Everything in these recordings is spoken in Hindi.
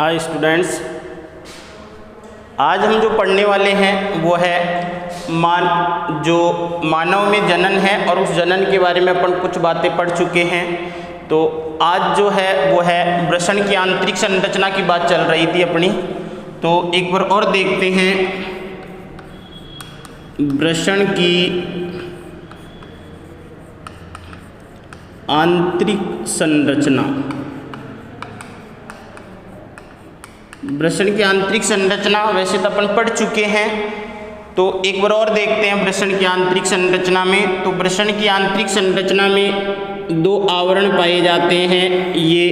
हाय स्टूडेंट्स, आज हम जो पढ़ने वाले हैं वो है मानव में जनन है और उस जनन के बारे में अपन कुछ बातें पढ़ चुके हैं। तो आज जो है वो है वृषण की आंतरिक संरचना की बात चल रही थी अपनी। तो एक बार और देखते हैं वृषण की आंतरिक संरचना। वृषण की आंतरिक संरचना वैसे तो अपन पढ़ चुके हैं, तो एक बार और देखते हैं वृषण की आंतरिक संरचना में। तो वृषण की आंतरिक संरचना में दो आवरण पाए जाते हैं। ये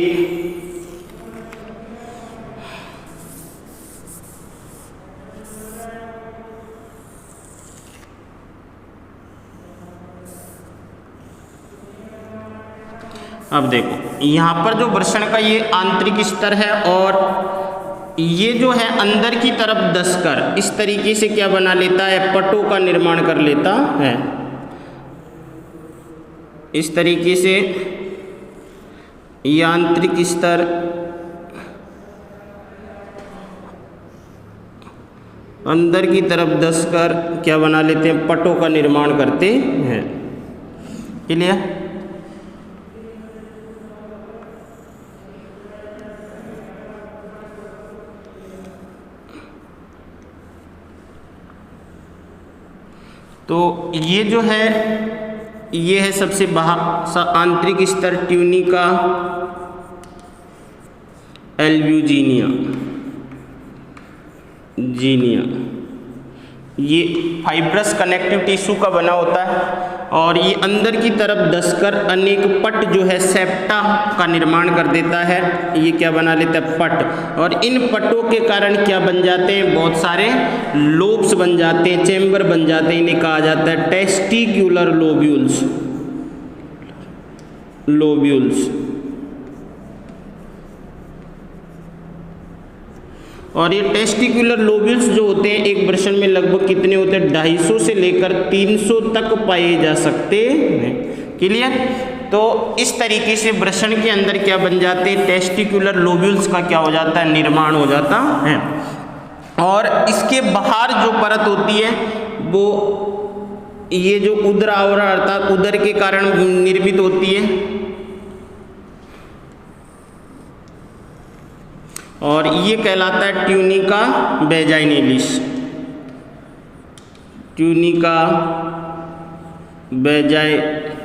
अब देखो यहाँ पर जो वृषण का ये आंतरिक स्तर है और ये जो है अंदर की तरफ धंसकर इस तरीके से क्या बना लेता है, पटों का निर्माण कर लेता है। इस तरीके से ये आंतरिक स्तर अंदर की तरफ धंसकर क्या बना लेते हैं, पटों का निर्माण करते हैं। क्लियर? तो ये जो है ये है सबसे आंतरिक स्तर ट्यूनिका एल्ब्यूजिनिया। ये फाइब्रस कनेक्टिव टिश्यू का बना होता है और ये अंदर की तरफ धंसकर अनेक पट जो है सेप्टा का निर्माण कर देता है। ये क्या बना लेता है, पट। और इन पटों के कारण क्या बन जाते हैं, बहुत सारे लोब्स बन जाते हैं, चेम्बर बन जाते हैं। इन्हें कहा जाता है टेस्टिक्युलर लोब्यूल्स। और ये टेस्टिकुलर लोब्यूल्स जो होते हैं एक वृषण में लगभग कितने होते हैं, 250 से लेकर 300 तक पाए जा सकते हैं। क्लियर? तो इस तरीके से वृषण के अंदर क्या बन जाते हैं, टेस्टिकुलर लोब्यूल्स का क्या हो जाता है, निर्माण हो जाता है। और इसके बाहर जो परत होती है वो ये जो उदर आवरण अर्थात उदर के कारण निर्मित होती है। और ये कहलाता है ट्यूनिका वेजाइनेलिस। ट्यूनिका वेजाइनेलिस,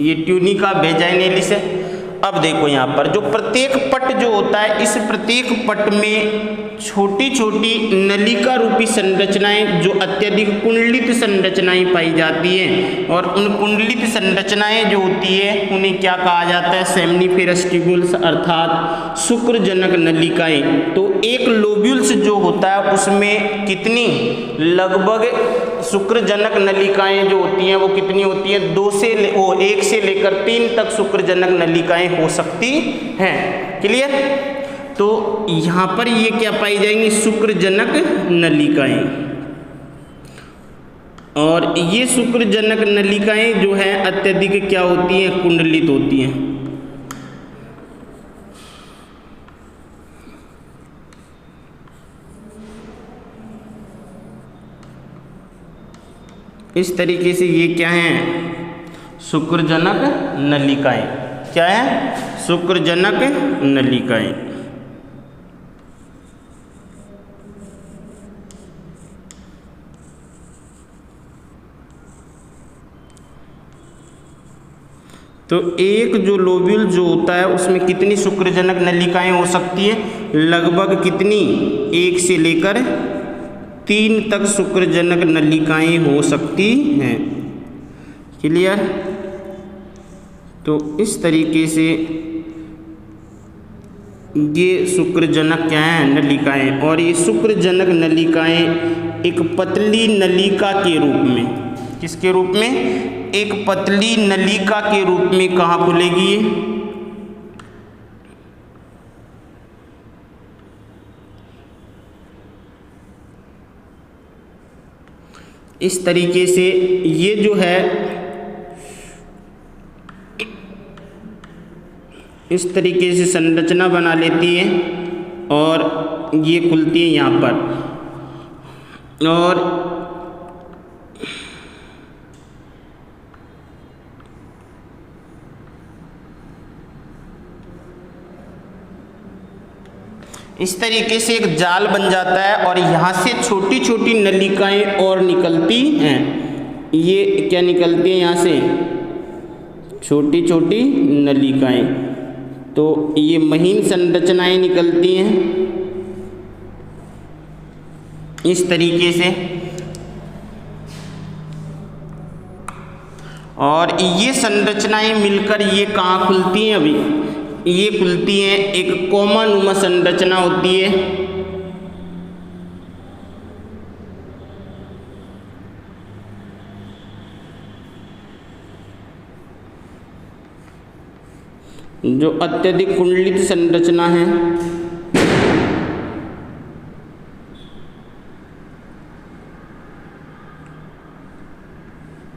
ये ट्यूनिका वेजाइनेलिस है। अब देखो यहाँ पर जो प्रत्येक पट जो होता है, इस प्रत्येक पट में छोटी छोटी नलिका रूपी संरचनाएं जो अत्यधिक कुंडलित संरचनाएं पाई जाती हैं। और उन कुंडलित संरचनाएं जो होती है उन्हें क्या कहा जाता है, सेमनीफेरस ट्यूब्यूल्स अर्थात शुक्रजनक नलिकाएं। तो एक लोब्यूल्स जो होता है उसमें कितनी, लगभग शुक्रजनक नलिकाएं जो होती हैं वो कितनी होती हैं, 1 से लेकर 3 तक शुक्रजनक नलिकाएं हो सकती हैं। क्लियर? तो यहाँ पर ये क्या पाई जाएंगी, शुक्रजनक नलिकाएं। और ये शुक्रजनक नलिकाएं जो हैं अत्यधिक क्या होती हैं, कुंडलित होती हैं। इस तरीके से ये क्या हैं, शुक्रजनक नलिकाएं। क्या है, शुक्रजनक नलिकाएं। तो एक जो लोब्यूल जो होता है उसमें कितनी शुक्रजनक नलिकाएं हो सकती है, लगभग कितनी, 1 से लेकर 3 तक शुक्रजनक नलिकाएं हो सकती हैं। क्लियर? तो इस तरीके से ये शुक्रजनक क्या है, नलिकाएं। और ये शुक्रजनक नलिकाएं एक पतली नलिका के रूप में, किसके रूप में, एक पतली नलिका के रूप में कहाँ खुलेगी, इस तरीके से ये जो है इस तरीके से संरचना बना लेती है और ये खुलती है यहाँ पर। और इस तरीके से एक जाल बन जाता है और यहाँ से छोटी छोटी नलिकाएं और निकलती हैं। ये क्या निकलती है यहाँ से? छोटी छोटी नलिकाएं। तो ये महीन संरचनाएं निकलती हैं इस तरीके से। और ये संरचनाएं मिलकर ये कहाँ खुलती हैं? अभी ये खुलती हैं, एक कोमानुमा संरचना होती है। जो अत्यधिक कुंडलित संरचना है।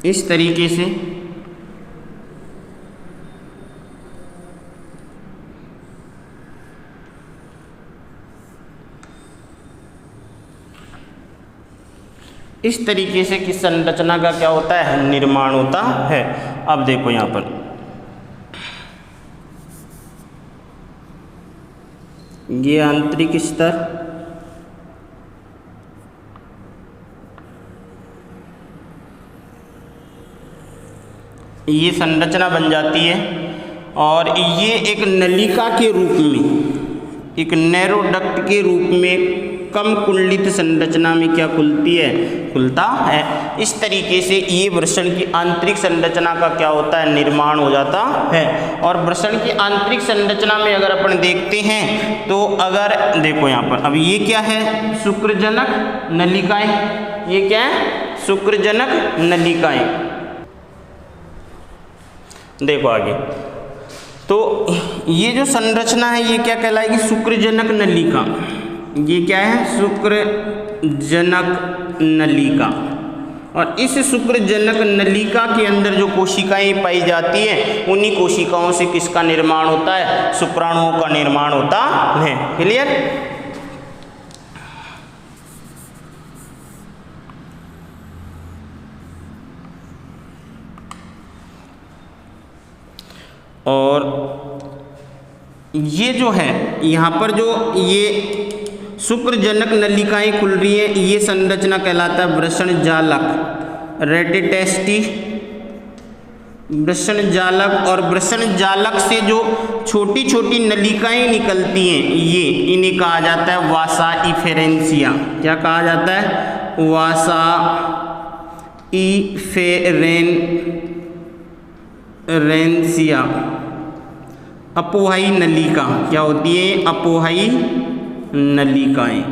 इस तरीके से किस संरचना का क्या होता है? निर्माण होता है। अब देखो यहाँ पर ये आंतरिक स्तर, ये संरचना बन जाती है और ये एक नलिका के रूप में, एक नैरो डक्ट के रूप में कम कुंडलित संरचना में क्या खुलती है? खुलता है। इस तरीके से ये वृषण की आंतरिक संरचना का क्या होता है? निर्माण हो जाता है। और वृषण की आंतरिक संरचना में अगर अपन देखते हैं तो अगर देखो यहाँ पर, अब ये क्या है? शुक्रजनक नलिकाएं। ये क्या है? शुक्रजनक नलिकाएं। देखो आगे, तो ये जो संरचना है ये क्या कहलाएगी? शुक्रजनक नलिका। ये क्या है? शुक्रजनक नलिका। और इस शुक्रजनक नलिका के अंदर जो कोशिकाएं पाई जाती हैं, उन्हीं कोशिकाओं से किसका निर्माण होता है? शुक्राणुओं का निर्माण होता है। क्लियर? और ये जो है यहाँ पर जो ये शुक्रजनक नलिकाएं खुल रही है, ये संरचना कहलाता है वृषण जालक, रेटिटेस्टी वृषण जालक। और वृषण जालक से जो छोटी छोटी नलिकाएं निकलती हैं, ये इन्हें कहा जाता है वासा इफेरेंसिया। क्या कहा जाता है? वासा इफेरेंसिया। अपोहाई नलिका क्या होती है? अपोहाई नलिकाएं।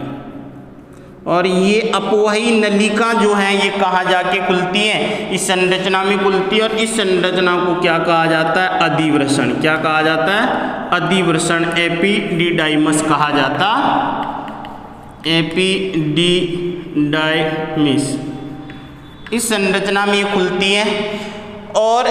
और ये अपोहाई नलिका जो है ये कहाँ जाके खुलती है? इस संरचना में खुलती है। और इस संरचना को क्या कहा जाता है? अधिवृषण। क्या कहा जाता है? अधिवृषण, एपिडिडाइमस कहा जाता। एपिडिडाइमिस इस संरचना में ये खुलती है। और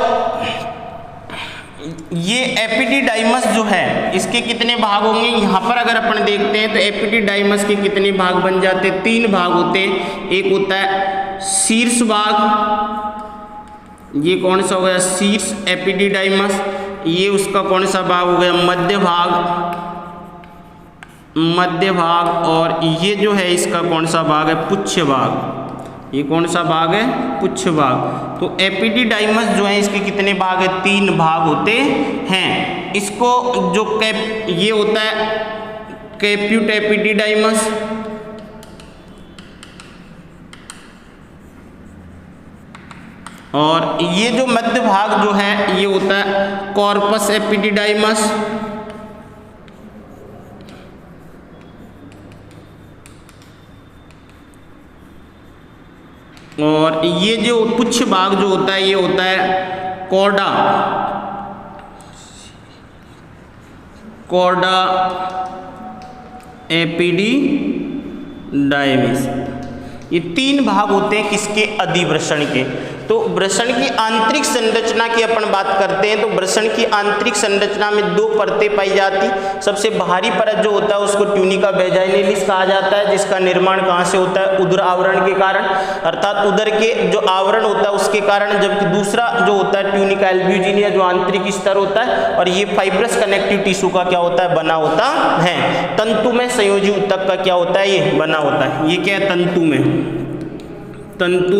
ये एपिडिडाइमस जो है इसके कितने भाग होंगे? यहाँ पर अगर अपन देखते हैं तो एपिडिडाइमस के कितने भाग बन जाते हैं? 3 भाग होते हैं। एक होता है शीर्ष भाग, ये कौन सा हो गया? शीर्ष एपिडिडाइमस। ये उसका कौन सा भाग हो गया? मध्य भाग। और ये जो है इसका कौन सा भाग है? पुच्छ भाग। ये कौन सा भाग है? पुच्छ भाग। तो एपिडिडाइमस जो है इसके कितने भाग है? 3 भाग होते हैं। इसको जो ये होता है कैप्यूट एपिडिडाइमस, और ये जो मध्य भाग जो है ये होता है कॉर्पस एपिडिडाइमस। और ये जो पुच्छ भाग जो होता है ये होता है कॉर्डा एपिडिडाइमिस। ये 3 भाग होते हैं किसके? अधिवृषण के। तो वृषण की आंतरिक संरचना की अपन बात करते हैं तो वृषण की आंतरिक संरचना में 2 परतें पाई जाती। सबसे बाहरी परत जो होता है उसको ट्यूनिका वैजाइनैलिस कहा जाता है, जिसका निर्माण कहाँ से होता है, उदर आवरण के कारण, अर्थात उदर के जो आवरण होता है उसके कारण। जबकि दूसरा जो होता है ट्यूनिका एल्ब्यूजिनिया जो आंतरिक स्तर होता है, और ये फाइब्रस कनेक्टिव टिश्यू का क्या होता है, बना होता है। तंतु में संयोजी ऊतक का क्या होता है, ये बना होता है। ये क्या है, तंतु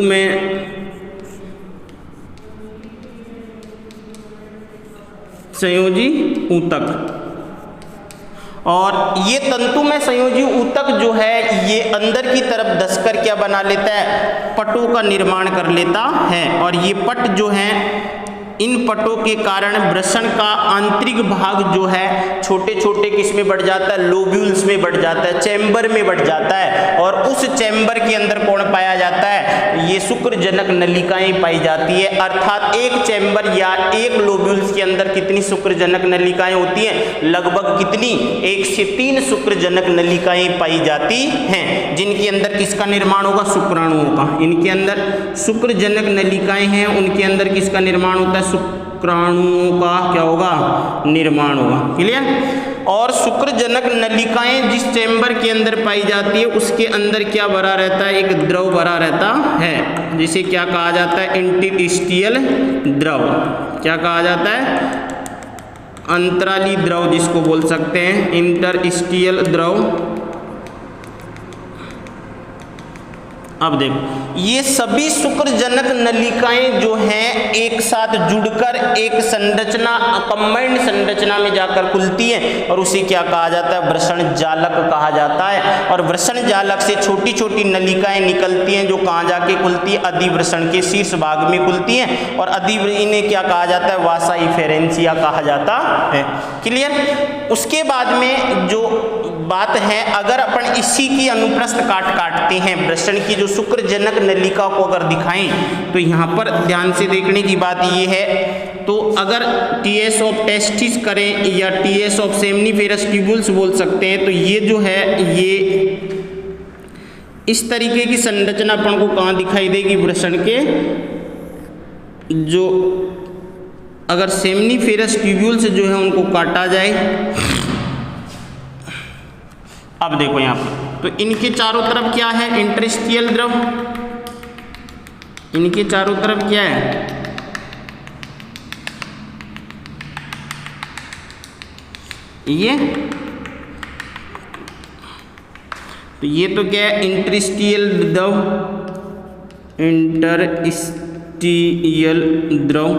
में संयोजी ऊतक। और ये तंतु में संयोजी ऊतक जो है ये अंदर की तरफ धंसकर क्या बना लेता है, पटों का निर्माण कर लेता है। और ये पट जो है, इन पटों के कारण वृषण का आंतरिक भाग जो है छोटे छोटे किस में बढ़ जाता है, लोब्यूल्स में बढ़ जाता है, चैम्बर में बढ़ जाता है। और उस चैम्बर के अंदर कौन पाया जाता है, ये शुक्रजनक नलिकाएं पाई जाती है। अर्थात एक चैम्बर या एक लोब्यूल्स के अंदर कितनी शुक्रजनक नलिकाएं होती हैं, लगभग कितनी, 1 से 3 शुक्रजनक नलिकाएं पाई जाती हैं, जिनके अंदर किसका निर्माण होगा, शुक्राणुओं का। इनके अंदर शुक्रजनक नलिकाएं हैं, उनके अंदर किसका निर्माण होता है, शुक्राणुओं का क्या होगा, निर्माण होगा। क्लियर। और शुक्रजनक नलिकाएं जिस चैम्बर के अंदर पाई जाती है उसके अंदर क्या भरा रहता है, एक द्रव भरा रहता है, जिसे क्या कहा जाता है, इंटरस्टिशियल द्रव। क्या कहा जाता है, अंतराली द्रव जिसको बोल सकते हैं, इंटरस्टिशियल द्रव। अब देखो ये सभी शुक्रजनक नलिकाएं जो हैं एक साथ जुड़कर एक संरचना, कंबाइंड संरचना में जाकर खुलती हैं, और उसे क्या कहा जाता है, वृषण जालक कहा जाता है। और वृषण जालक से छोटी छोटी नलिकाएं निकलती हैं जो कहाँ जाके खुलती है, अधिवृषण के शीर्ष भाग में खुलती हैं। और इन्हें क्या कहा जाता है, वासा इफेरेंसिया कहा जाता है। क्लियर। उसके बाद में जो बात है, अगर अपन इसी की अनुप्रस्थ काटते हैं, वृषण की जो शुक्रजनक नलिका को अगर दिखाएं तो यहाँ पर ध्यान से देखने की बात ये है, तो अगर टीएस ऑफ टेस्टिस करें या टीएस ऑफ सेमनीफेरस ट्यूब्यूल्स बोल सकते हैं, तो ये जो है ये इस तरीके की संरचना अपन को कहाँ दिखाई देगी, वृषण के जो अगर सेमनीफेरस ट्यूब्यूल्स जो है उनको काटा जाए। अब देखो यहाँ पर तो इनके चारों तरफ क्या है, इंटरस्टिशियल द्रव। इनके चारों तरफ क्या है, ये तो ये तो क्या है, इंटरस्टिशियल द्रव, इंटरस्टिशियल द्रव।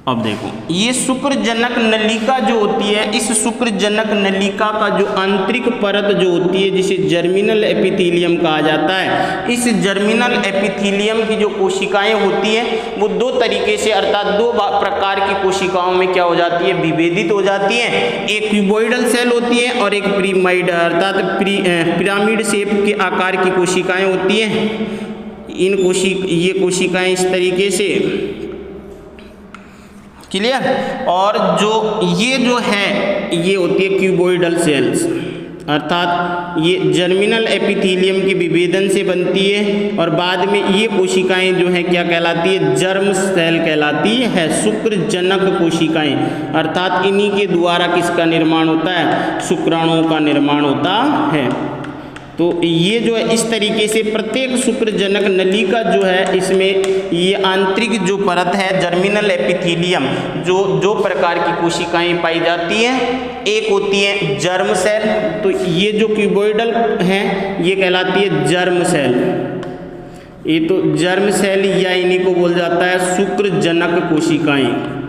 अब देखो ये शुक्रजनक नलिका जो होती है, इस शुक्रजनक नलिका का जो आंतरिक परत जो होती है जिसे जर्मिनल एपिथेलियम कहा जाता है, इस जर्मिनल एपिथेलियम की जो कोशिकाएं होती हैं वो 2 तरीके से, अर्थात 2 प्रकार की कोशिकाओं में क्या हो जाती है, विभेदित हो जाती हैं। एक क्यूबॉइडल सेल होती है और एक पिरामिड अर्थात पिरामिड शेप के आकार की कोशिकाएं होती हैं। ये कोशिकाएं इस तरीके से, क्लियर। और ये जो है ये होती है क्यूबॉइडल सेल्स, अर्थात ये जर्मिनल एपिथेलियम के विभेदन से बनती है। और बाद में ये कोशिकाएं जो है क्या कहलाती है, जर्म सेल कहलाती है, शुक्रजनक कोशिकाएं। अर्थात इन्हीं के द्वारा किसका निर्माण होता है, शुक्राणुओं का निर्माण होता है। तो ये जो है इस तरीके से प्रत्येक शुक्रजनक नलिका जो है इसमें ये आंतरिक जो परत है जर्मिनल एपिथेलियम, जो प्रकार की कोशिकाएं पाई जाती हैं, एक होती है जर्म सेल, तो ये जो क्यूबॉइडल हैं ये कहलाती है जर्म सेल। ये तो जर्म सेल या इन्हीं को बोल जाता है शुक्रजनक कोशिकाएं।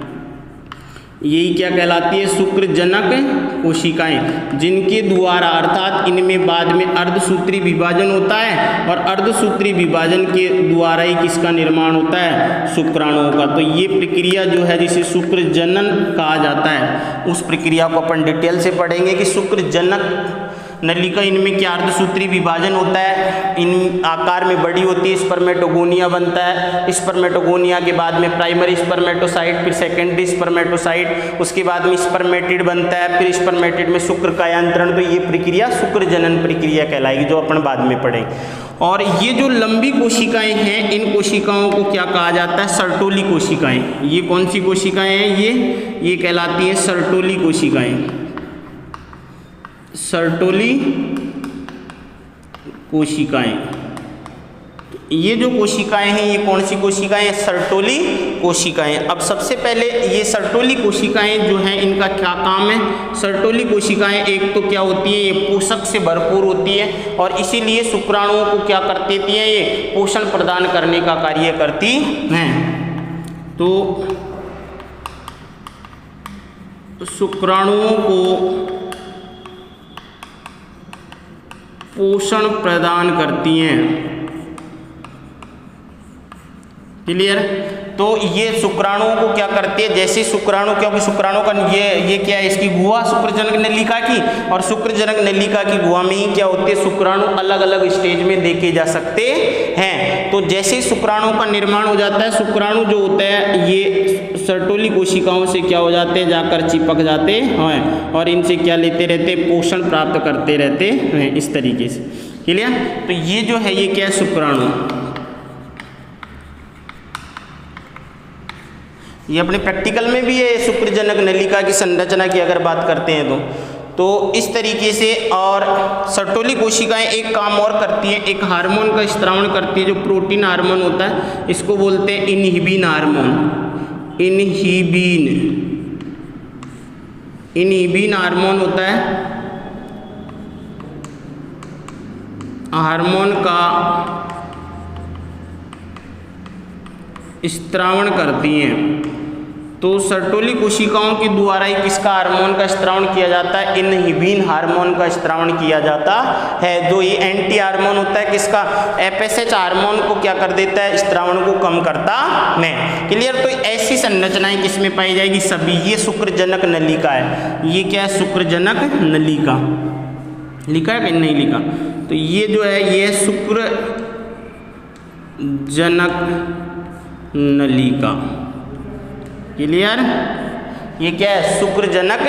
यही क्या कहलाती है, शुक्रजनक कोशिकाएं, जिनके द्वारा अर्थात इनमें बाद में अर्धसूत्री विभाजन होता है, और अर्धसूत्री विभाजन के द्वारा ही किसका निर्माण होता है, शुक्राणुओं का। तो ये प्रक्रिया जो है जिसे शुक्रजनन कहा जाता है, उस प्रक्रिया को अपन डिटेल से पढ़ेंगे कि शुक्रजनक नलिका, इनमें क्या अर्धसूत्री विभाजन होता है, इन आकार में बड़ी होती है, स्पर्मेटोगोनिया बनता है। स्पर्मेटोगोनिया के बाद में प्राइमरी स्पर्मेटोसाइट, फिर सेकेंडरी स्पर्मेटोसाइट, उसके बाद में स्पर्मेटिड बनता है, फिर स्पर्मेटिड में शुक्र कायांतरण। तो ये प्रक्रिया शुक्र जनन प्रक्रिया कहलाएगी, जो अपन बाद में पढ़ेंगे। और ये जो लंबी कोशिकाएं हैं, इन कोशिकाओं को क्या कहा जाता है, सर्टोली कोशिकाएं। ये कौन सी कोशिकाएं हैं, ये कहलाती है सर्टोली कोशिकाएं। सर्टोली कोशिकाएं, ये जो कोशिकाएं हैं, ये कौन सी कोशिकाएं हैं, सर्टोली कोशिकाएं। अब सबसे पहले ये सर्टोली कोशिकाएं जो हैं, इनका क्या काम है। सर्टोली कोशिकाएं एक तो क्या होती है, ये पोषक से भरपूर होती है, और इसीलिए शुक्राणुओं को क्या कर देती है, ये पोषण प्रदान करने का कार्य करती हैं। तो शुक्राणुओं को पोषण प्रदान करती हैं। क्लियर। तो ये शुक्राणुओं को क्या करती है, जैसे शुक्राणु, क्योंकि शुक्राणु का ये क्या है, इसकी गुहा शुक्रजनक नलिका की, और शुक्रजनक नलिका की गुहा में ही क्या होती है, शुक्राणु अलग अलग स्टेज में देखे जा सकते हैं। तो जैसे शुक्राणु का निर्माण हो जाता है, शुक्राणु जो होते हैं ये सर्टोली कोशिकाओं से क्या हो जाते हैं, जाकर चिपक जाते हैं, और इनसे क्या लेते रहते, पोषण प्राप्त करते रहते हैं, इस तरीके से। क्लियर। तो ये जो है, ये क्या है, शुक्राणु। ये अपने प्रैक्टिकल में भी है, शुक्रजनक नलिका की संरचना की अगर बात करते हैं तो इस तरीके से। और सर्टोली कोशिकाएं एक काम और करती हैं, एक हार्मोन का स्त्रावण करती है, जो प्रोटीन हार्मोन होता है, इसको बोलते हैं इनहिबिन हार्मोन। इनहिबिन हार्मोन होता है, हार्मोन का स्त्रावण करती हैं। तो सर्टोली कोशिकाओं के द्वारा ही किसका हार्मोन का स्त्रावण किया जाता है, इनहिबिन हार्मोन का स्त्रावण किया जाता है, जो ये एंटी हार्मोन होता है किसका, एफएसएच हार्मोन को क्या कर देता है, स्त्रावण को कम करता है। क्लियर। तो ऐसी संरचनाएं किसमें पाई जाएगी, सभी। ये शुक्रजनक नलिका है, ये क्या है, शुक्रजनक नलिका। लिखा है कि नहीं लिखा। तो ये जो है, ये शुक्रजनक नलिका। क्लियर। ये क्या है, शुक्रजनक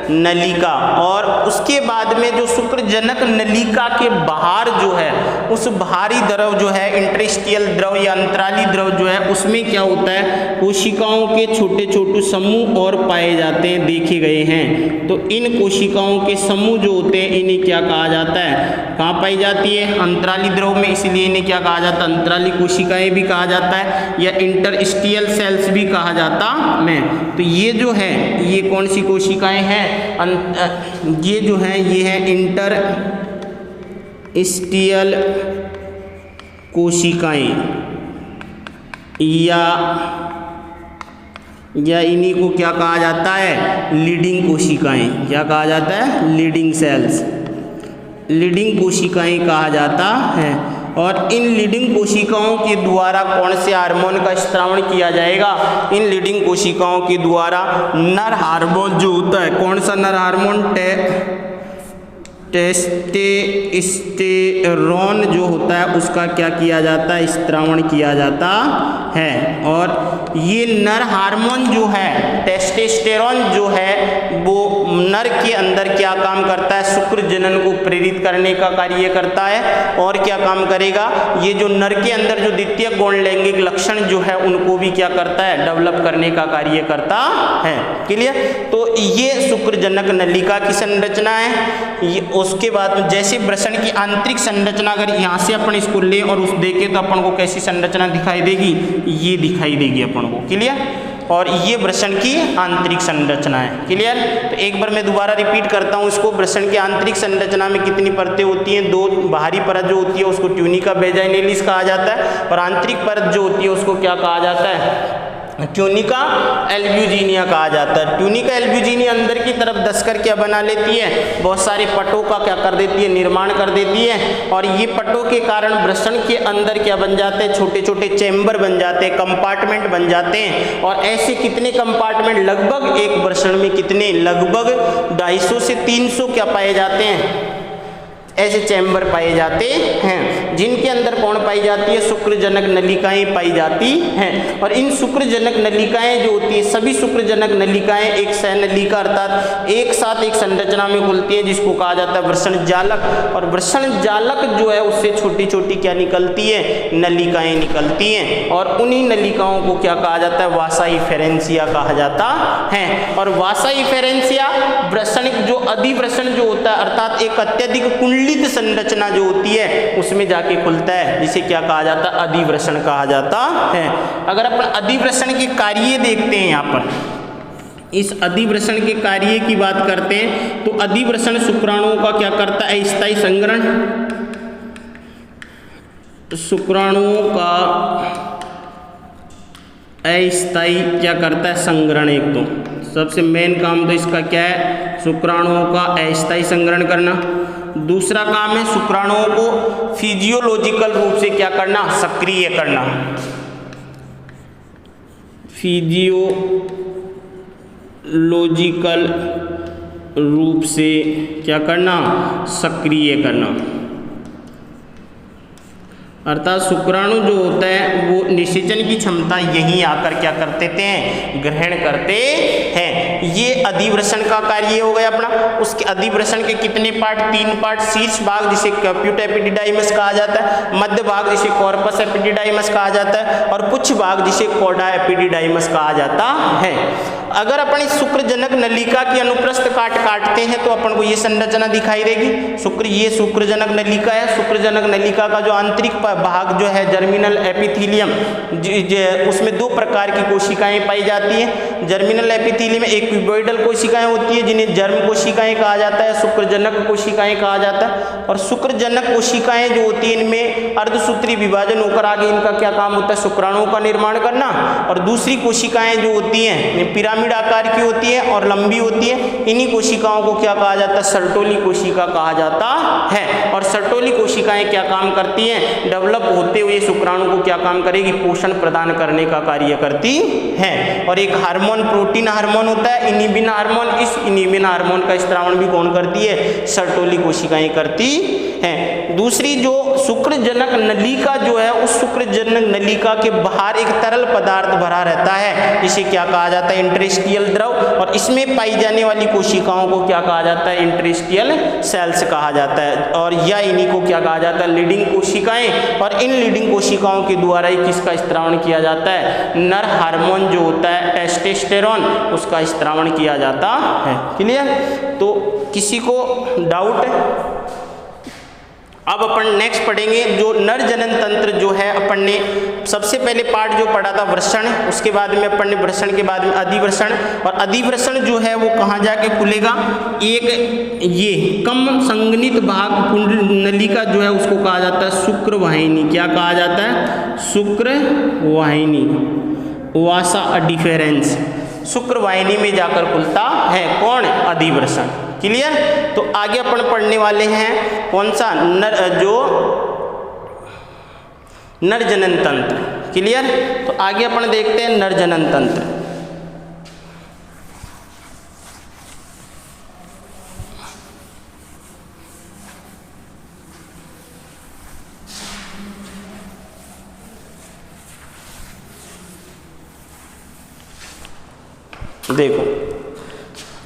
नलिका। और उसके बाद में जो शुक्रजनक नलिका के बाहर जो है, उस बाहरी द्रव जो है, इंटरस्टिशियल द्रव या अंतराली द्रव जो है, उसमें क्या होता है, कोशिकाओं के छोटे छोटे समूह और पाए जाते हैं, देखे गए हैं। तो इन कोशिकाओं के समूह जो होते हैं, इन्हें क्या कहा जाता है, कहाँ पाई जाती है, अंतराली द्रव में, इसलिए इन्हें क्या कहा जाता है, अंतराली कोशिकाएं भी कहा जाता है, या इंटरस्टिशियल सेल्स भी कहा जाता है। तो ये जो है, ये कौन सी कोशिकाएं हैं, ये जो है, ये है इंटरस्टिशियल कोशिकाएं, या इन्हीं को क्या कहा जाता है, लीडिंग कोशिकाएं। क्या कहा जाता है, लीडिंग सेल्स, लीडिंग कोशिकाएं कहा जाता है। और इन लीडिंग कोशिकाओं के द्वारा कौन से हार्मोन का स्त्रावण किया जाएगा, इन लीडिंग कोशिकाओं के द्वारा नर हार्मोन जो होता है, कौन सा नर हार्मोन, टेस्टोस्टेरोन जो होता है, उसका क्या किया जाता है, स्त्रावण किया जाता है। और ये नर हार्मोन जो है, टेस्टोस्टेरोन जो है, वो नर के अंदर क्या काम करता है, शुक्र जनन को प्रेरित करने का कार्य करता है। और क्या काम करेगा, ये जो नर के अंदर जो द्वितीय गौण लैंगिक लक्षण जो है, उनको भी क्या करता है, डेवलप करने का कार्य करता है। क्लियर। तो ये शुक्रजनक नलिका की संरचना है। ये उसके बाद जैसे वृषण की आंतरिक संरचना, अगर यहाँ से अपन इसको ले और उस देखें, तो अपन को कैसी संरचना दिखाई देगी, ये दिखाई देगी अपन को। क्लियर। और ये वृषण की आंतरिक संरचना है। क्लियर। तो एक बार मैं दोबारा रिपीट करता हूँ इसको। वृषण की आंतरिक संरचना में कितनी परतें होती हैं, दो। बाहरी परत जो होती है उसको ट्यूनिका वेजाइनैलिस कहा जाता है, और आंतरिक परत जो होती है उसको क्या कहा जाता है, ट्यूनिका एल्ब्यूजिनिया कहा जाता है। ट्यूनिका एल्ब्यूजिनिया अंदर की तरफ धंसकर क्या बना लेती है, बहुत सारे पटों का क्या कर देती है, निर्माण कर देती है। और ये पटों के कारण वृषण के अंदर क्या बन जाते हैं, छोटे छोटे चैम्बर बन जाते हैं, कंपार्टमेंट बन जाते हैं। और ऐसे कितने कंपार्टमेंट, लगभग एक वृषण में कितने, लगभग 250 से 300 क्या पाए जाते हैं, ऐसे चैम्बर पाए जाते हैं, जिनके अंदर कौन पाई जाती है, शुक्रजनक नलिकाएं पाई जाती हैं। और इन शुक्रजनक नलिकाएं जो होती है, सभी शुक्रजनक नलिकाएं एक सहनलिका अर्थात एक साथ एक संरचना में खुलती है, जिसको कहा जाता है वृषण जालक। और वृषण जालक जो है उससे छोटी छोटी क्या निकलती है, नलिकाएं निकलती हैं। और उन्हीं नलिकाओं को क्या कहा जाता है, वासा इफेरेंसिया कहा जाता है। और वासा इफेरेंसिया वृषण जो अधिवृषण जो होता है अर्थात एक अत्यधिक कुंडलित संरचना जो होती है उसमें जाके खुलता है, जिसे क्या कहा जाता है, अधिवृषण कहा जाता है। अगर अपन अधिवृषण के कार्य देखते हैं, यहाँ पर इस अधिवृषण के कार्य की बात करते हैं, तो अधिवृषण शुक्राणुओं का क्या करता है, अस्थायी संग्रहण, शुक्राणुओं का अस्थायी क्या करता है, संग्रहण। एक तो सबसे मेन काम तो इसका क्या है, शुक्राणुओं का अस्थायी संग्रहण करना। दूसरा काम है शुक्राणुओं को फिजियोलॉजिकल रूप से क्या करना, सक्रिय करना, फिजियोलॉजिकल रूप से क्या करना, सक्रिय करना। अर्थात शुक्राणु जो होता है वो निषेचन की क्षमता यहीं आकर क्या करते थे, ग्रहण करते हैं। ये अधिवृषण का कार्य हो गया अपना। उसके अधिवृषण के कितने पार्ट, 3 पार्ट। शीर्ष भाग जिसे कैप्यूट एपिडिडाइमस कहा जाता है, मध्य भाग जिसे कॉर्पस एपिडिडाइमस कहा जाता है, और पुच्छ भाग जिसे कॉडा एपिडिडाइमस कहा जाता है। अगर अपन इस शुक्रजनक नलिका की अनुप्रस्थ काटते हैं तो अपन को ये संरचना दिखाई देगी। ये शुक्रजनक नलिका है। शुक्रजनक नलिका का जो आंतरिक भाग जो है जर्मिनल एपिथीलियम, उसमें 2 प्रकार की कोशिकाएं पाई जाती हैं। जर्मिनल एपिथीलियम में एक क्यूबॉइडल कोशिकाएं होती है जिन्हें जर्म कोशिकाएं कहा जाता है, शुक्रजनक कोशिकाएं कहा जाता है। और शुक्रजनक कोशिकाएं जो होती है इनमें अर्धसूत्री विभाजन होकर आगे इनका क्या काम होता है, शुक्राणुओं का निर्माण करना। और दूसरी कोशिकाएं जो होती हैं पिरामिड आकार की होती है और लंबी होती है। इन्हीं कोशिकाओं को क्या कहा जाता है, सर्टोली कोशिका कहा जाता है। और सर्टोली कोशिकाएं क्या काम करती हैं, डेवलप होते हुए शुक्राणु को क्या काम करेगी, पोषण प्रदान करने का कार्य करती है। और एक हार्मोन, प्रोटीन हार्मोन होता है इनिबिन हार्मोन। इस इनिबिन हार्मोन का स्त्रावण भी कौन करती है, सर्टोली कोशिकाएं करती हैं। दूसरी जो शुक्रजनक नलिका जो है, उस शुक्रजनक नलिका के बाहर एक तरल पदार्थ भरा रहता है, इसे क्या कहा जाता है, इंटरेस्टियल द्रव। और इसमें पाई जाने वाली कोशिकाओं को क्या कहा जाता है, इंटरेस्टियल सेल्स कहा जाता है। और या इन्हीं को क्या कहा जाता है, लीडिंग कोशिकाएं। और इन लीडिंग कोशिकाओं के द्वारा ही किसका स्त्रावण किया जाता है, नर हार्मोन जो होता है टेस्टोस्टेरोन, उसका स्त्रावण किया जाता है। क्लियर। तो किसी को डाउट है? अब अपन नेक्स्ट पढ़ेंगे जो नर जनन तंत्र जो है। अपन ने सबसे पहले पार्ट जो पढ़ा था वृषण, उसके बाद में अपन ने वृषण के बाद में अधिवृषण। और अधिवृषण जो है वो कहाँ जाके खुलेगा, एक ये कम संघनित भाग नलिका जो है उसको कहा जाता है शुक्रवाहिनी। क्या कहा जाता है, शुक्रवाहिनी, वासा डिफरेंस। शुक्रवाहिनी में जाकर खुलता है कौन, अधिवृषण। क्लियर। तो आगे अपन पढ़ने वाले हैं कौन सा, नर जनन तंत्र। क्लियर। तो आगे अपन देखते हैं नर जनन तंत्र। देखो,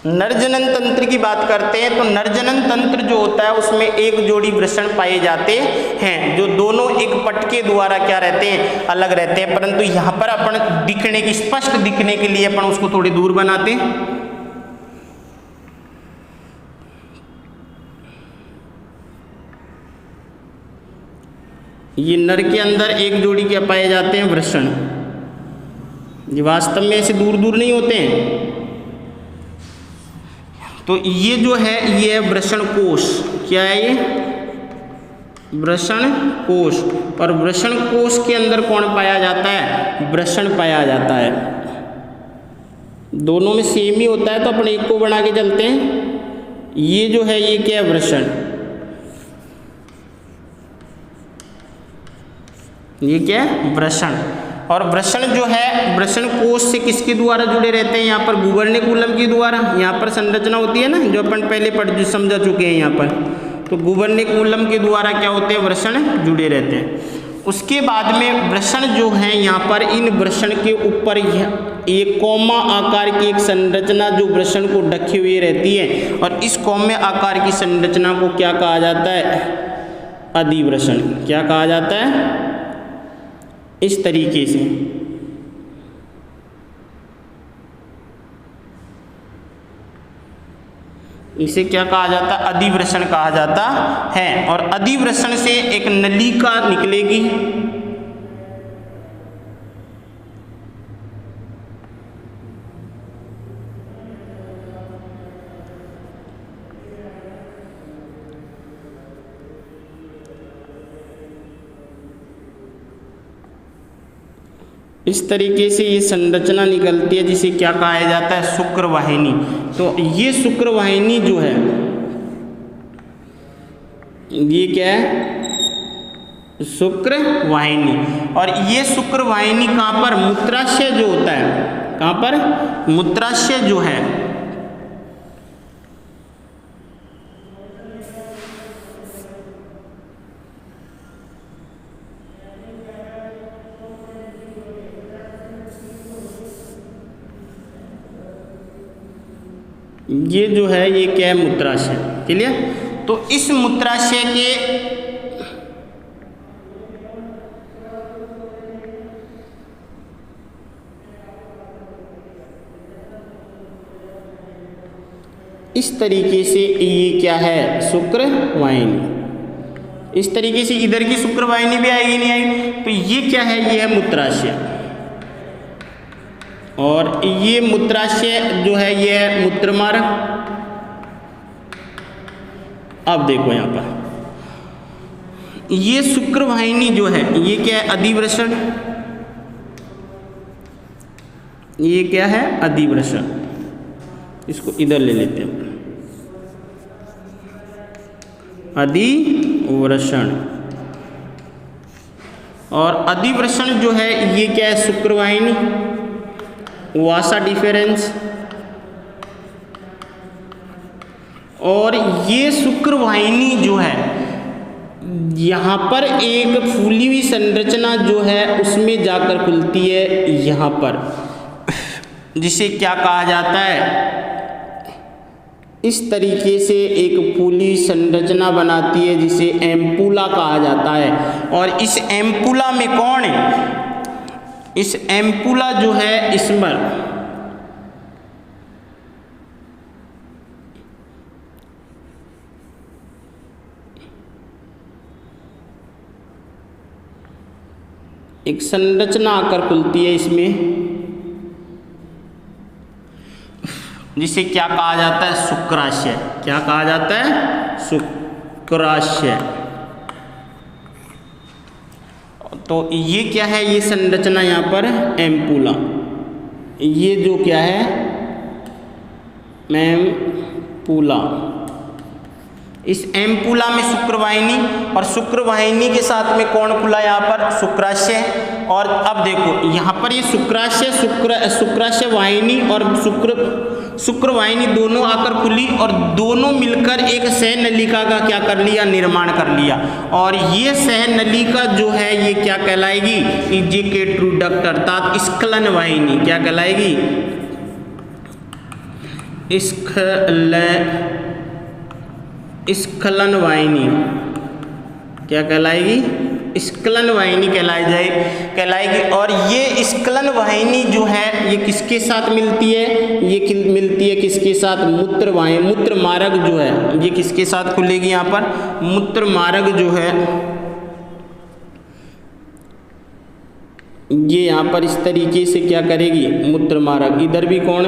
नरजनन तंत्र की बात करते हैं तो नरजनन तंत्र जो होता है उसमें एक जोड़ी वृषण पाए जाते हैं, जो दोनों एक पट के द्वारा क्या रहते हैं, अलग रहते हैं। परंतु यहाँ पर अपन दिखने की, स्पष्ट दिखने के लिए अपन उसको थोड़ी दूर बनाते हैं। ये नर के अंदर एक जोड़ी क्या पाए जाते हैं, वृषण। ये वास्तव में ऐसे दूर दूर नहीं होते हैं। तो ये जो है ये है वृषण कोश। क्या है ये, वृषण कोश। और वृषण कोश के अंदर कौन पाया जाता है, वृषण पाया जाता है। दोनों में सेम ही होता है तो अपन एक को बना के चलते हैं। ये जो है ये क्या है, वृषण। ये क्या है, वृषण। और वृषण जो है वृषण कोश से किसके द्वारा जुड़े रहते हैं, यहाँ पर गुबर्निकुलम के द्वारा। यहाँ पर संरचना होती है ना, जो अपन पहले समझा चुके हैं यहाँ पर। तो गुबरनिक मूलम के द्वारा क्या होते हैं, वृषण जुड़े रहते हैं। उसके बाद में वृषण जो है यहाँ पर, इन वृषण के ऊपर एक कौमा आकार की एक संरचना जो वृषण को ढकी हुई रहती है, और इस कौमे आकार की संरचना को क्या कहा जाता है, अधिवृषण। क्या कहा जाता है, इस तरीके से। इसे क्या कहा जाता है, अधिवृषण कहा जाता है। और अधिवृषण से एक नलिका निकलेगी, इस तरीके से ये संरचना निकलती है, जिसे क्या कहा जाता है, शुक्रवाहिनी। तो ये शुक्रवाहिनी जो है, ये क्या है, शुक्रवाहिनी। और ये शुक्रवाहिनी कहाँ पर, मूत्राशय जो होता है, कहाँ पर, मूत्राशय जो है, ये जो है, ये क्या है, मूत्राशय। क्लियर। तो इस मूत्राशय के इस तरीके से ये क्या है, शुक्रवाहिनी। इस तरीके से इधर की शुक्रवाहिनी भी आएगी, नहीं आएगी। तो ये क्या है, ये है मूत्राशय। और ये मूत्राशय जो है, ये है मूत्रमार्ग। अब देखो यहाँ पर ये शुक्रवाहिनी जो है, ये क्या है, अधिवृषण। ये क्या है, अधिवृषण। इसको इधर ले लेते हैं, अधिवृषण। और अधिवृषण जो है, ये क्या है, शुक्रवाहिनी, वासा डिफरेंस। और ये शुक्रवाहिनी जो है, यहाँ पर एक फूली हुई संरचना जो है, उसमें जाकर खुलती है यहाँ पर, जिसे क्या कहा जाता है, इस तरीके से एक फूली संरचना बनाती है, जिसे एम्पुला कहा जाता है। और इस एम्पुला में कौन है, इस एम्पुला जो है, इसमें एक संरचना आकर खुलती है इसमें, जिसे क्या कहा जाता है, शुक्राशय। क्या कहा जाता है, शुक्राशय। तो ये क्या है, ये संरचना यहाँ पर एम्पुला। ये जो क्या है, एम्पुला। इस एम्पुला में शुक्रवाहिनी, और शुक्रवाहिनी के साथ में कौन खुला, यहाँ पर शुक्राशय। और अब देखो यहाँ पर ये शुक्राशय, शुक्राशय वाहिनी और शुक्रवाहिनी दोनों आकर खुली, और दोनों मिलकर एक सहनलिका का क्या कर लिया, निर्माण कर लिया। और ये सहनलिका जो है, ये क्या कहलाएगी, इजेकेट्रोडक्ट, अर्थात स्खलन वाहिनी। क्या कहलाएगी, स्खलन वाहिनी। क्या कहलाएगी, स्खलन वाहिनी कहलाएगी। और ये स्खलन वाहिनी जो है, ये किसके साथ मिलती है, ये मिलती है किसके साथ, मूत्र मार्ग जो है, ये किसके साथ खुलेगी, यहाँ पर मूत्र मार्ग जो है, ये यहाँ पर इस तरीके से क्या करेगी, मूत्र मार्ग। इधर भी कौन,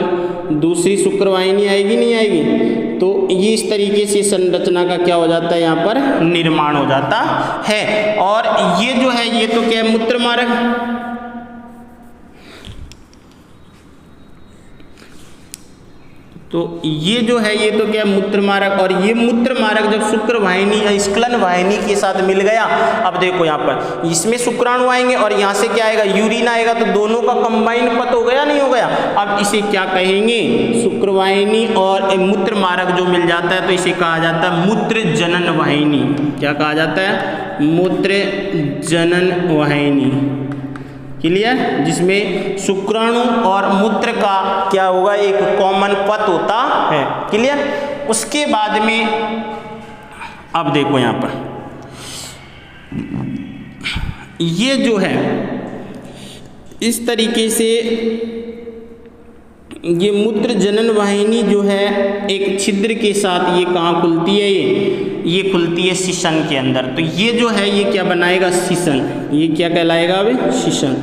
दूसरी शुक्रवाहिनी आएगी, नहीं आएगी। तो ये इस तरीके से संरचना का क्या हो जाता है, यहाँ पर निर्माण हो जाता है। और ये जो है, ये तो क्या है, मूत्र मार्ग। तो ये जो है, ये तो क्या, मूत्र मार्ग। और ये मूत्र मार्ग जब शुक्रवाहिनी या स्खलन वाहिनी के साथ मिल गया, अब देखो यहाँ पर इसमें शुक्राणु आएंगे और यहाँ से क्या आएगा, यूरिन आएगा। तो दोनों का कंबाइन पथ हो गया, नहीं हो गया। अब इसे क्या कहेंगे, शुक्रवाहिनी और मूत्र मार्ग जो मिल जाता है तो इसे कहा जाता है मूत्र जनन वाहिनी। क्या कहा जाता है, मूत्र जनन वाहिनी। क्लियर, जिसमें शुक्राणु और मूत्र का क्या होगा, एक कॉमन पथ होता है। क्लियर। उसके बाद में अब देखो यहाँ पर ये जो है इस तरीके से ये मूत्र जनन वाहिनी जो है एक छिद्र के साथ ये कहाँ खुलती है, ये खुलती है शीशन के अंदर। तो ये जो है ये क्या बनाएगा, शीशन। ये क्या कहलाएगा, अब शीशन।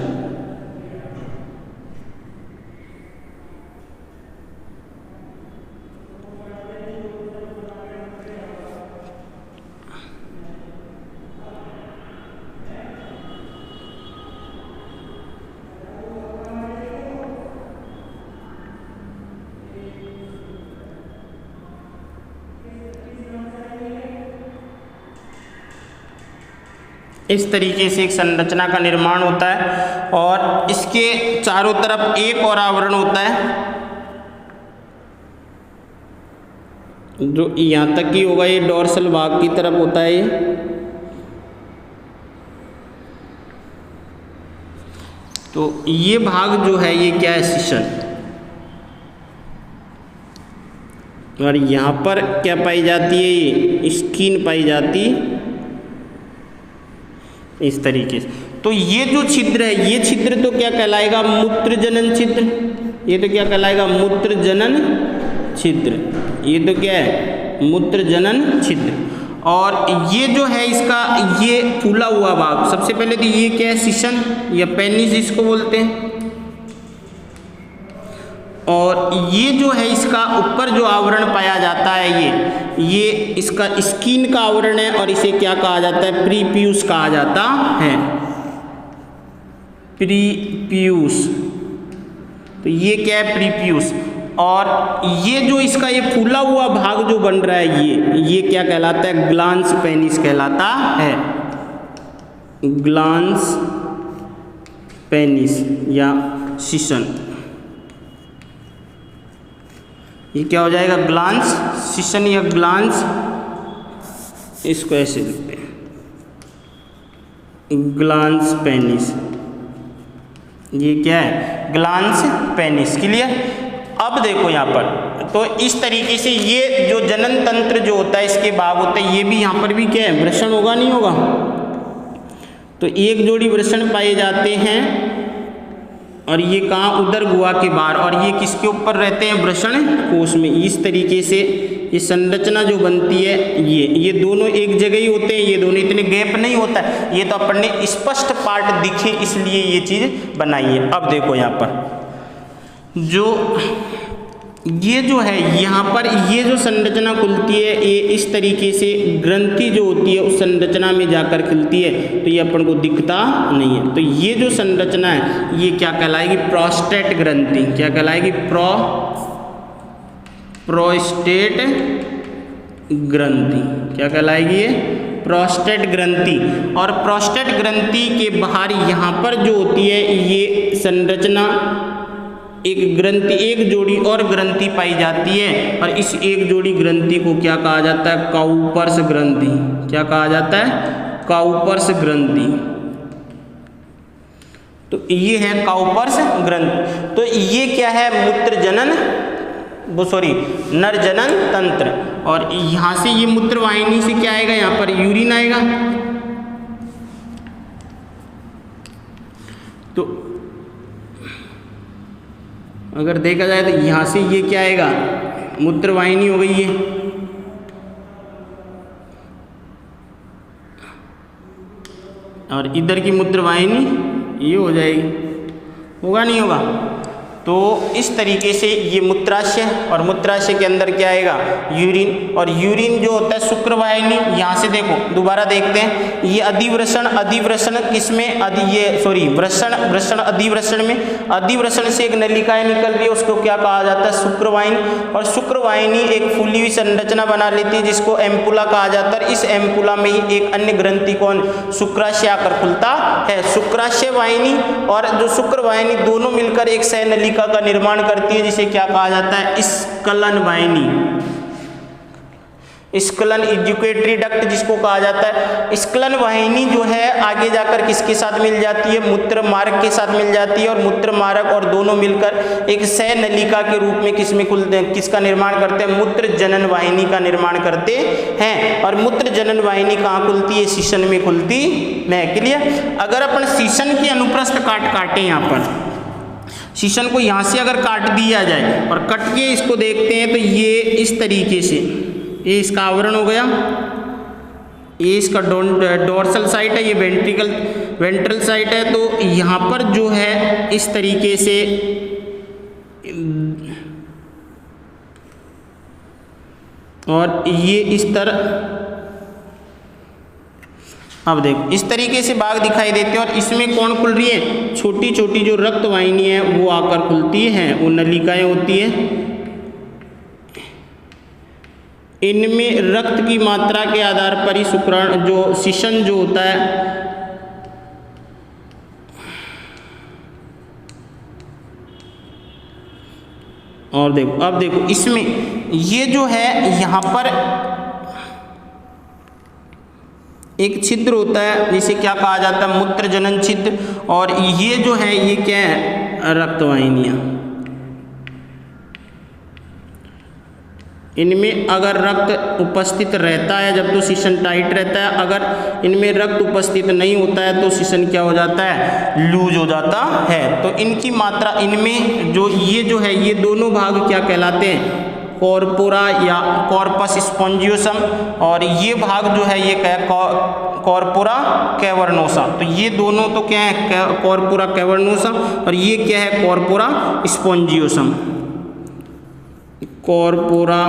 इस तरीके से एक संरचना का निर्माण होता है और इसके चारों तरफ एक और आवरण होता है जो यहाँ तक ही होगा, ये डोर्सल भाग की तरफ होता है ये। तो ये भाग जो है ये क्या है, शीशन। और यहाँ पर क्या पाई जाती है, ये स्किन पाई जाती इस तरीके से। तो ये जो छिद्र है, ये छिद्र तो क्या कहलाएगा, मूत्र जनन छिद्र। ये तो क्या कहलाएगा, मूत्र जनन छिद्र। ये तो क्या है, मूत्र जनन छिद्र। और ये जो है इसका ये फूला हुआ भाग, सबसे पहले तो ये क्या है, शीशन या पेनिस इसको बोलते हैं। और ये जो है इसका ऊपर जो आवरण पाया जाता है ये इसका स्किन का आवरण है और इसे क्या कहा जाता है, प्रीपियूस कहा जाता है, प्रीपियूस। तो ये क्या है, प्रीपियूस। और ये जो इसका ये फूला हुआ भाग जो बन रहा है ये क्या कहलाता है, ग्लांस पेनिस कहलाता है, ग्लांस पेनिस या शीशन। ये क्या हो जाएगा, ग्लांस शीशन या ग्लांस, इसको ऐसे लिखते हैं, ग्लांस पेनिस। ये क्या है, ग्लांस पेनिस। क्लियर। अब देखो यहाँ पर तो इस तरीके से ये जो जनन तंत्र जो होता है इसके भाग होते हैं, ये भी यहाँ पर भी क्या है, वृषण होगा, नहीं होगा। तो एक जोड़ी वृषण पाए जाते हैं और ये कहाँ, उदर गुहा के बाहर। और ये किसके ऊपर रहते हैं, वृषण कोश में। इस तरीके से ये संरचना जो बनती है ये दोनों एक जगह ही होते हैं, ये दोनों इतने गैप नहीं होता है। ये तो अपन ने स्पष्ट पार्ट दिखे इसलिए ये चीज़ बनाई है। अब देखो यहाँ पर जो ये जो है यहाँ पर ये जो संरचना खुलती है ये इस तरीके से ग्रंथि जो होती है उस संरचना में जाकर खुलती है, तो ये अपन को दिखता नहीं है। तो ये जो संरचना है ये क्या कहलाएगी, प्रोस्टेट ग्रंथि। क्या कहलाएगी, प्रोस्टेट ग्रंथि। क्या कहलाएगी ये, प्रोस्टेट ग्रंथि। और प्रोस्टेट ग्रंथि के बाहर यहाँ पर जो होती है ये संरचना एक ग्रंथि, एक जोड़ी और ग्रंथि पाई जाती है और इस एक जोड़ी ग्रंथि को क्या कहा जाता है, काउपर्स ग्रंथि। क्या कहा जाता है, काउपर्स ग्रंथि। तो ये है काउपर्स ग्रंथि। तो ये क्या है, मूत्र जनन नर जनन तंत्र। और यहाँ से ये मूत्र वाहिनी से क्या आएगा, यहाँ पर यूरिन आएगा। तो अगर देखा जाए तो यहाँ से ये क्या आएगा, मूत्र वाहिनी हो गई है। और इधर की मूत्र वाहिनी ये हो जाएगी, होगा नहीं होगा। तो इस तरीके से ये मूत्राशय, और मूत्राशय के अंदर क्या आएगा, यूरिन। और यूरिन जो होता है शुक्रवाहिनी, यहाँ से देखो दोबारा देखते हैं, ये अधिवृषण किसमें, वृषण अधिवृषण में, अधिवृषण से एक नलिकाएं निकल रही है उसको क्या कहा जाता है, शुक्रवाहिनी। और शुक्रवाहिनी एक फूली हुई संरचना बना लेती है जिसको एम्पुला कहा जाता है। इस एम्पुला में ही एक अन्य ग्रंथि कौन, शुक्राशय आकर खुलता है। शुक्राशय वाहिनी और जो शुक्रवाहिनी दोनों मिलकर एक सह नलिका नलिका का निर्माण करती है जिसे क्या कहा जाता है, स्खलन वाहिनी, स्खलन एजुकेटरी डक्ट जिसको कहा जाता है। स्खलन वाहिनी जो है आगे जाकर किसके साथ मिल जाती है, मूत्र मार्ग के साथ मिल जाती है, और मूत्र मार्ग और दोनों मिलकर एक सह नलिका के रूप में किसका निर्माण करते हैं, मूत्र जनन वाहिनी का निर्माण करते हैं। और मूत्र जनन वाहिनी कहाँ खुलती है, शीशन में खुलती है। क्लियर। अगर अपन शीशन के अनुप्रस्थ काटे यहाँ पर, शीशन को यहाँ से अगर काट दिया जाए और कट के इसको देखते हैं तो ये इस तरीके से, ये इसका आवरण हो गया, ये इसका डोर्सल साइट है, ये वेंट्रल साइट है। तो यहाँ पर जो है इस तरीके से और ये इस तरह, अब देखो इस तरीके से भाग दिखाई देते हैं। और इसमें कौन खुल रही है, छोटी छोटी जो रक्त वाहिनी है वो आकर खुलती हैं, वो नलिकाएं होती हैं। इनमें रक्त की मात्रा के आधार पर ही शुक्राणु जो शीशन जो होता है और देखो, अब देखो इसमें ये जो है यहाँ पर एक छिद्र होता है जिसे क्या कहा जाता है, मूत्र जनन छिद्र। और ये जो है ये क्या है, रक्त वाहिनियाँ। इनमें अगर रक्त उपस्थित रहता है जब तो शीशन टाइट रहता है, अगर इनमें रक्त उपस्थित नहीं होता है तो शीशन क्या हो जाता है, लूज हो जाता है। तो इनकी मात्रा, इनमें जो है ये दोनों भाग क्या कहलाते हैं, कॉर्पोरा या कॉर्पस स्पॉन्जियोसम, और ये भाग जो है ये क्या, कॉर्पोरा कैवर्नोसा। तो ये दोनों तो क्या है, कॉर्पोरा कैवर्नोसा, और ये क्या है, कॉर्पोरा स्पॉन्जियोसम, कॉर्पोरा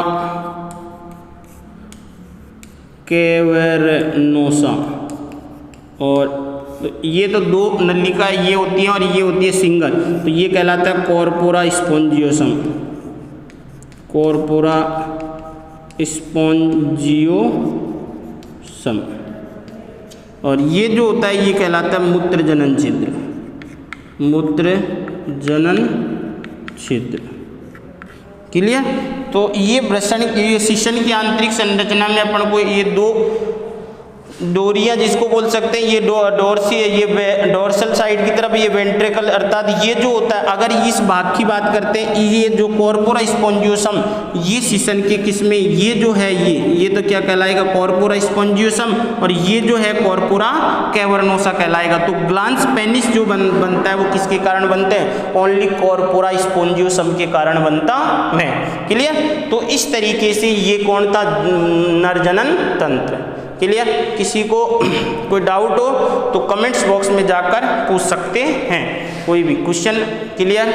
कैवर्नोसा। और तो ये तो दो नलिका ये होती है और ये होती है सिंगल, तो ये कहलाता है कॉर्पोरा स्पॉन्जियोसम, कॉर्पोरा स्पॉन्जियोसम। और ये जो होता है ये कहलाता है मूत्र जनन छिद्र, मूत्र जनन छिद्र। क्लियर। तो ये वृषण, ये शीशन की आंतरिक संरचना में अपन को ये दो डोरियां जिसको बोल सकते हैं, ये डोर्सी, ये डोर्सल साइड की तरफ, ये वेंट्रिकल, अर्थात ये जो होता है, अगर इस भाग की बात करते हैं, ये जो कॉर्पोरा स्पॉन्जियोसम, ये शीशन के किस्में, ये जो है ये तो क्या कहलाएगा, कॉर्पोरा स्पॉन्जियोसम, और ये जो है कॉर्पोरा कैवर्नोसा कहलाएगा। तो ग्लांस पेनिस जो बनता है वो किसके कारण बनते हैं, ओनली कॉर्पोरा स्पॉन्जियोसम के कारण बनता है। क्लियर। तो इस तरीके से ये कौन था, नरजनन तंत्र। क्लियर। किसी को कोई डाउट हो तो कमेंट्स बॉक्स में जाकर पूछ सकते हैं, कोई भी क्वेश्चन। क्लियर।